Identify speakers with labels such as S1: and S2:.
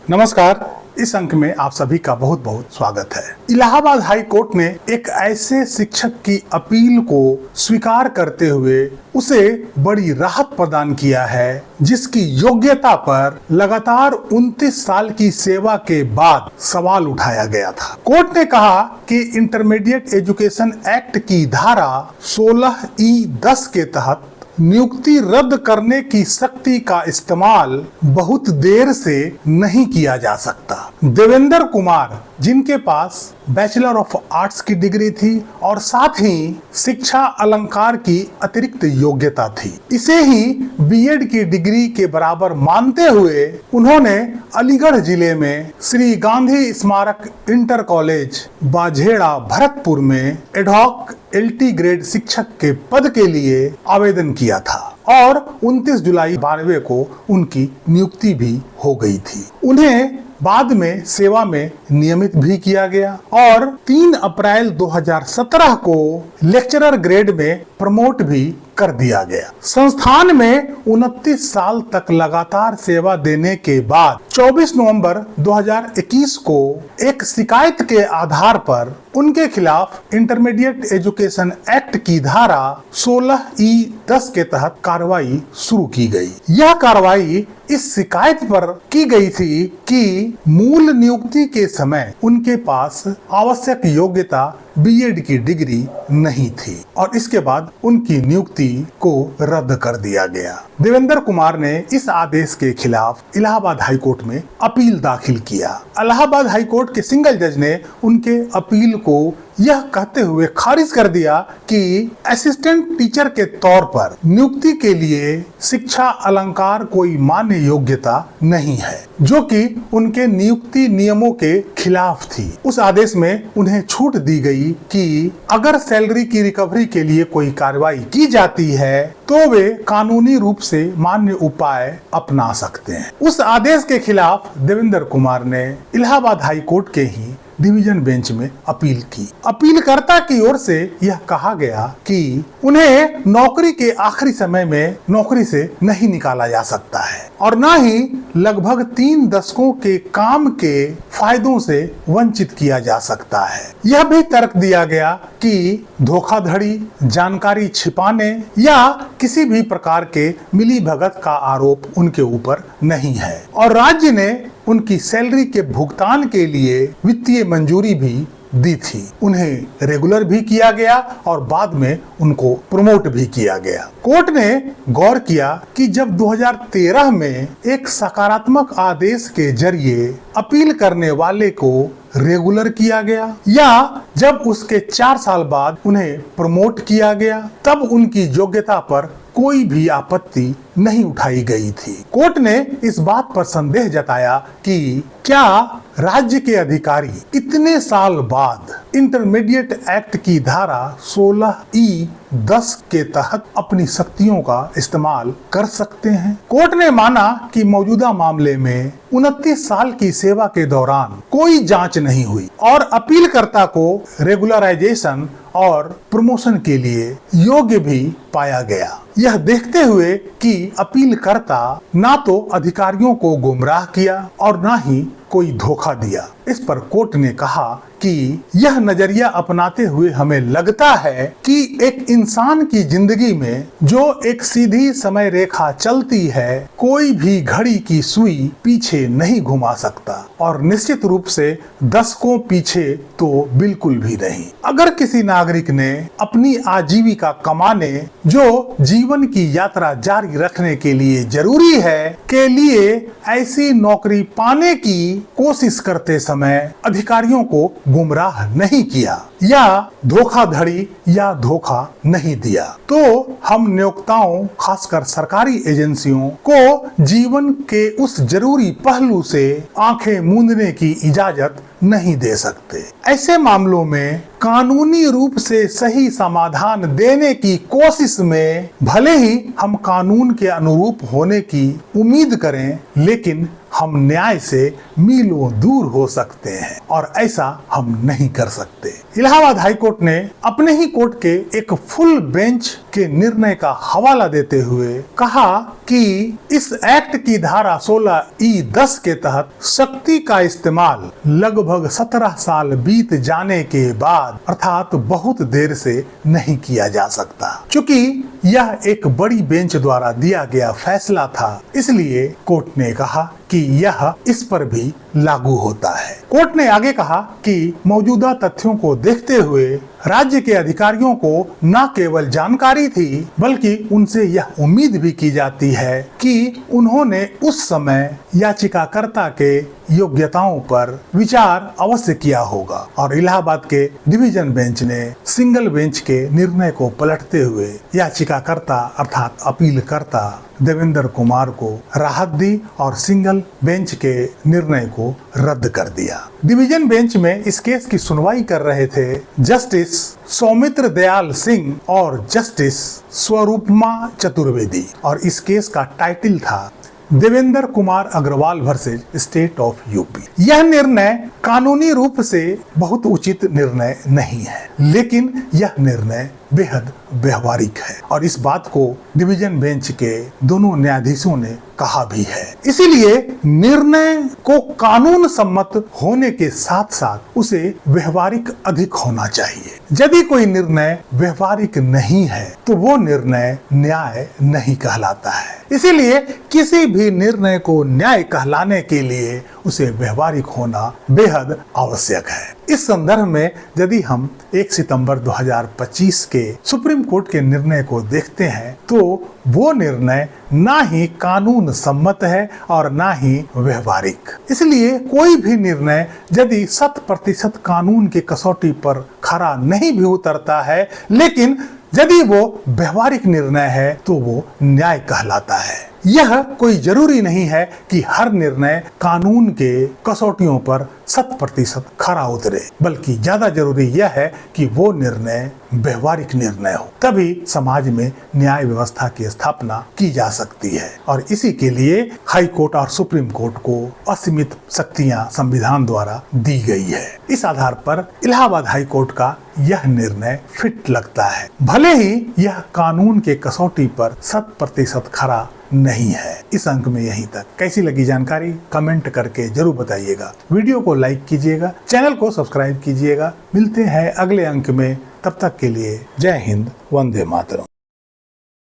S1: नमस्कार। इस अंक में आप सभी का बहुत बहुत स्वागत है। इलाहाबाद हाई कोर्ट ने एक ऐसे शिक्षक की अपील को स्वीकार करते हुए उसे बड़ी राहत प्रदान किया है जिसकी योग्यता पर लगातार 29 साल की सेवा के बाद सवाल उठाया गया था। कोर्ट ने कहा कि इंटरमीडिएट एजुकेशन एक्ट की धारा 16E10 के तहत नियुक्ति रद्द करने की शक्ति का इस्तेमाल बहुत देर से नहीं किया जा सकता। देवेंद्र कुमार, जिनके पास बैचलर ऑफ आर्ट्स की डिग्री थी और साथ ही शिक्षा अलंकार की अतिरिक्त योग्यता थी, इसे ही बीएड की डिग्री के बराबर मानते हुए उन्होंने अलीगढ़ जिले में श्री गांधी स्मारक इंटर कॉलेज बाझेड़ा भरतपुर में एडहॉक LT ग्रेड शिक्षक के पद के लिए आवेदन किया था और 29 जुलाई 92 को उनकी नियुक्ति भी हो गई थी। उन्हें बाद में सेवा में नियमित भी किया गया और 3 अप्रैल 2017 को लेक्चरर ग्रेड में प्रमोट भी कर दिया गया। संस्थान में 29 साल तक लगातार सेवा देने के बाद 24 नवंबर 2021 को एक शिकायत के आधार पर उनके खिलाफ इंटरमीडिएट एजुकेशन एक्ट की धारा 16E10 के तहत कार्रवाई शुरू की गई। यह कार्रवाई इस शिकायत पर की गई थी कि मूल नियुक्ति के समय उनके पास आवश्यक योग्यता बीएड की डिग्री नहीं थी और इसके बाद उनकी नियुक्ति को रद्द कर दिया गया। देवेंद्र कुमार ने इस आदेश के खिलाफ इलाहाबाद हाई कोर्ट में अपील दाखिल किया। इलाहाबाद हाई कोर्ट के सिंगल जज ने उनके अपील को यह कहते हुए खारिज कर दिया कि असिस्टेंट टीचर के तौर पर नियुक्ति के लिए शिक्षा अलंकार कोई मान्य योग्यता नहीं है, जो कि उनके नियुक्ति नियमों के खिलाफ थी। उस आदेश में उन्हें छूट दी गई कि अगर सैलरी की रिकवरी के लिए कोई कार्रवाई की जाती है तो वे कानूनी रूप से मान्य उपाय अपना सकते हैं। उस आदेश के खिलाफ देवेंद्र कुमार ने इलाहाबाद हाई कोर्ट के ही डिवीजन बेंच में अपील की। अपीलकर्ता की ओर से यह कहा गया कि उन्हें नौकरी के आखिरी समय में नौकरी से नहीं निकाला जा सकता है और न ही लगभग 3 दशकों के काम के फायदों से वंचित किया जा सकता है। यह भी तर्क दिया गया कि धोखाधड़ी, जानकारी छिपाने या किसी भी प्रकार के मिलीभगत का आरोप उनके ऊपर नहीं है और राज्य ने उनकी सैलरी के भुगतान के लिए वित्तीय मंजूरी भी दी थी। उन्हें रेगुलर भी किया गया और बाद में उनको प्रमोट भी किया गया। कोर्ट ने गौर किया कि जब 2013 में एक सकारात्मक आदेश के जरिए अपील करने वाले को रेगुलर किया गया या जब उसके 4 साल बाद उन्हें प्रमोट किया गया, तब उनकी योग्यता पर कोई भी आपत्ति नहीं उठाई गई थी। कोर्ट ने इस बात पर संदेह जताया कि क्या राज्य के अधिकारी इतने साल बाद इंटरमीडिएट एक्ट की धारा 16E10 के तहत अपनी शक्तियों का इस्तेमाल कर सकते हैं। कोर्ट ने माना कि मौजूदा मामले में 29 साल की सेवा के दौरान कोई जांच नहीं हुई और अपीलकर्ता को रेगुलराइजेशन और प्रमोशन के लिए योग्य भी पाया गया। यह देखते हुए कि अपीलकर्ता ना तो अधिकारियों को गुमराह किया और ना ही कोई धोखा दिया, इस पर कोर्ट ने कहा कि यह नजरिया अपनाते हुए हमें लगता है कि एक इंसान की जिंदगी में जो एक सीधी समय रेखा चलती है, कोई भी घड़ी की सुई पीछे नहीं घुमा सकता और निश्चित रूप से दशकों पीछे तो बिल्कुल भी नहीं। अगर किसी नागरिक ने अपनी आजीविका कमाने, जो जीवन की यात्रा जारी रखने के लिए जरूरी है, के लिए ऐसी नौकरी पाने की कोशिश करते समय अधिकारियों को गुमराह नहीं किया या धोखाधड़ी या धोखा नहीं दिया, तो हम नियोक्ताओं, खासकर सरकारी एजेंसियों को जीवन के उस जरूरी पहलू से आंखें मूंदने की इजाजत नहीं दे सकते। ऐसे मामलों में कानूनी रूप से सही समाधान देने की कोशिश में भले ही हम कानून के अनुरूप होने की उम्मीद करें, लेकिन हम न्याय से मीलों दूर हो सकते हैं और ऐसा हम नहीं कर सकते। इलाहाबाद हाई कोर्ट ने अपने ही कोर्ट के एक फुल बेंच के निर्णय का हवाला देते हुए कहा कि इस एक्ट की धारा 16(e)(10 के तहत शक्ति का इस्तेमाल लगभग 17 साल बीत जाने के बाद अर्थात बहुत देर से नहीं किया जा सकता। चूंकि यह एक बड़ी बेंच द्वारा दिया गया फैसला था, इसलिए कोर्ट ने कहा कि यह इस पर भी लागू होता है। कोर्ट ने आगे कहा कि मौजूदा तथ्यों को देखते हुए राज्य के अधिकारियों को न केवल जानकारी थी बल्कि उनसे यह उम्मीद भी की जाती है कि उन्होंने उस समय याचिकाकर्ता के योग्यताओं पर विचार अवश्य किया होगा। और इलाहाबाद के डिवीजन बेंच ने सिंगल बेंच के निर्णय को पलटते हुए याचिकाकर्ता अर्थात अपीलकर्ता देवेंद्र कुमार को राहत दी और सिंगल बेंच के निर्णय को रद्द कर दिया। डिवीजन बेंच में इस केस की सुनवाई कर रहे थे जस्टिस सौमित्र दयाल सिंह और जस्टिस स्वरूपमा चतुर्वेदी और इस केस का टाइटल था Devendra Kumar Agrawal versus state of UP. यह निर्णय कानूनी रूप से बहुत उचित निर्णय नहीं है, लेकिन यह निर्णय बेहद व्यवहारिक है और इस बात को डिवीजन बेंच के दोनों न्यायाधीशों ने कहा भी है। इसीलिए निर्णय को कानून सम्मत होने के साथ साथ उसे व्यवहारिक अधिक होना चाहिए। यदि कोई निर्णय व्यवहारिक नहीं है तो वो निर्णय न्याय नहीं कहलाता है। इसीलिए किसी भी निर्णय को न्याय कहलाने के लिए उसे व्यवहारिक होना बेहद आवश्यक है। इस संदर्भ में यदि हम 1 सितंबर 2025 के सुप्रीम कोर्ट के निर्णय को देखते हैं तो वो निर्णय ना ही कानून सम्मत है और ना ही व्यवहारिक। इसलिए कोई भी निर्णय यदि 100% कानून की कसौटी पर खरा नहीं भी उतरता है, लेकिन यदि वो व्यवहारिक निर्णय है तो वो न्याय कहलाता है। यह कोई जरूरी नहीं है कि हर निर्णय कानून के कसौटियों पर 100% खरा उतरे, बल्कि ज्यादा जरूरी यह है कि वो निर्णय व्यवहारिक निर्णय हो, तभी समाज में न्याय व्यवस्था की स्थापना की जा सकती है। और इसी के लिए हाई कोर्ट और सुप्रीम कोर्ट को असीमित शक्तियां संविधान द्वारा दी गई है। इस आधार पर इलाहाबाद हाई कोर्ट का यह निर्णय फिट लगता है, भले ही यह कानून के कसौटी पर 100% खरा नहीं है। इस अंक में यहीं तक। कैसी लगी जानकारी कमेंट करके जरूर बताइएगा। वीडियो को लाइक कीजिएगा, चैनल को सब्सक्राइब कीजिएगा। मिलते हैं अगले अंक में, तब तक के लिए जय हिंद, वंदे मातरम।